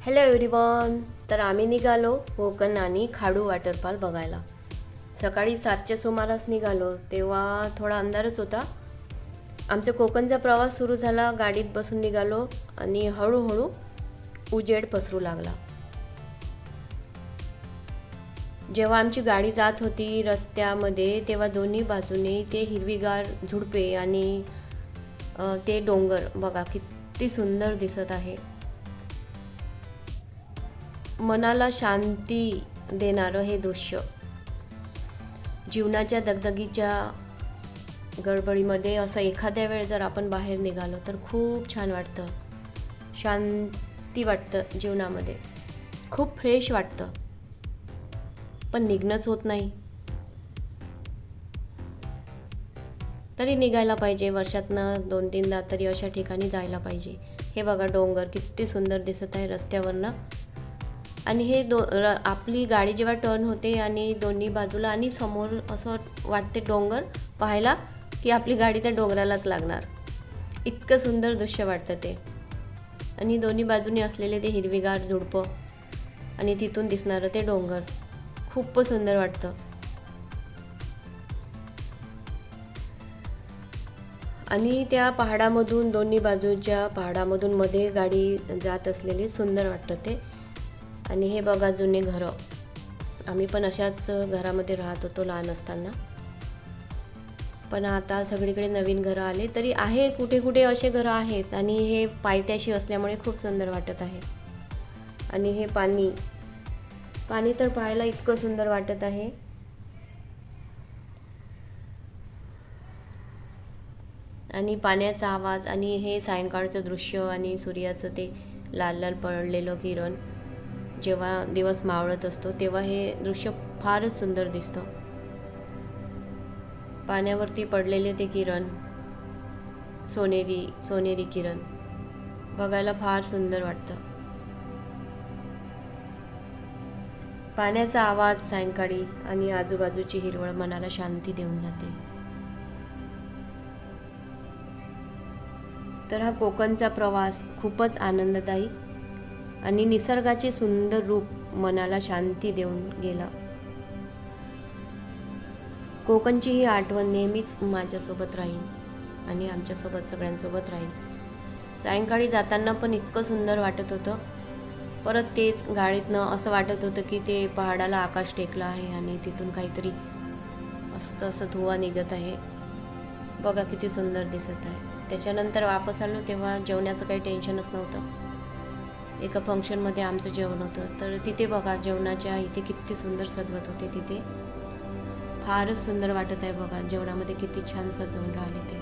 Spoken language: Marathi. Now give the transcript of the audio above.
Hello everyone. तर आम्ही निघालो कोकण आणि खाडू वॉटरफॉल बघायला. सकाळी 7च्या सुमारास निघालो तेव्हा थोडा अंधारच होता. आमचा कोकणचा प्रवास सुरू झाला. गाडीत बसून निघालो आणि हळूहळू उजेड पसरू लागला. जेव्हा आमची गाडी जात होती रस्त्यामध्ये तेव्हा दोन्ही बाजूने ते हिरवीगार झुडपे आणि ते डोंगर बघा किती सुंदर दिसत आहे. मनाला शांती देणारं हे दृश्य. जीवनाच्या दगदगीच्या गडबडीमध्ये असं एखाद्या वेळ जर आपण बाहेर निघालो तर खूप छान वाटतं, शांती वाटतं जीवनामध्ये, खूप फ्रेश वाटतं. पण निघणंच होत नाही. तरी निघायला पाहिजे. वर्षातनं 2-3दा तरी अशा ठिकाणी जायला पाहिजे. हे बघा डोंगर किती सुंदर दिसत आहे रस्त्यावरनं. आणि हे आपली गाडी जेव्हा टर्न होते आणि दोन्ही बाजूला आणि समोर असं वाटते डोंगर पाहायला की आपली गाडी त्या डोंगरालाच लागणार. इतकं सुंदर दृश्य वाटतं ते. आणि दोन्ही बाजूनी असलेले ते हिरवीगार झुडपं आणि तिथून दिसणारं ते डोंगर खूप सुंदर वाटतं. आणि त्या पहाडामधून दोन्ही बाजूच्या पहाडामधून मध्ये गाडी जात असलेली सुंदर वाटतं ते. आणि हे बघा जुने घरं. आम्ही पण अशाच घरामध्ये राहत होतो लहान असताना. पण आता सगळीकडे नवीन घरं आले. तरी आहे कुठे कुठे असे घरं आहेत. आणि हे पायथ्याशी असल्यामुळे खूप सुंदर वाटत आहे. आणि हे पाणी तर पाहायला इतकं सुंदर वाटत आहे. आणि पाण्याचा आवाज आणि हे सायंकाळचं दृश्य आणि सूर्याचं ते लाल लाल पडलेलं किरण जेव्हा दिवस मावळत असतो तेव्हा हे दृश्य फारच सुंदर दिसतं. पाण्यावरती पडलेले ते किरण, सोनेरी किरण बघायला फार सुंदर वाटतं. पाण्याचा आवाज सायंकाळी आणि आजूबाजूची हिरवळ मनाला शांती देऊन जाते. तर हा कोकणचा प्रवास खूपच आनंददायी आणि निसर्गाचे सुंदर रूप मनाला शांती देऊन गेला. कोकणची ही आठवण नेहमीच माझ्यासोबत राहील आणि आमच्यासोबत सगळ्यांसोबत राहील. सायंकाळी जाताना पण इतकं सुंदर वाटत होतं. परत तेच गाडीतनं असं वाटत होतं की ते पहाडाला आकाश टेकलं आहे आणि तिथून काहीतरी मस्त असं धुवा निघत आहे. बघा किती सुंदर दिसत आहे. त्याच्यानंतर वापस आलो तेव्हा जेवणाचं काही टेन्शनच नव्हतं. एका फंक्शनमध्ये आमचं जेवण होतं. तर तिथे बघा जेवणाच्या इथे किती सुंदर सजवत होते. तिथे फारच सुंदर वाटत आहे बघा. जेवणामध्ये किती छान सजवून राहिले ते.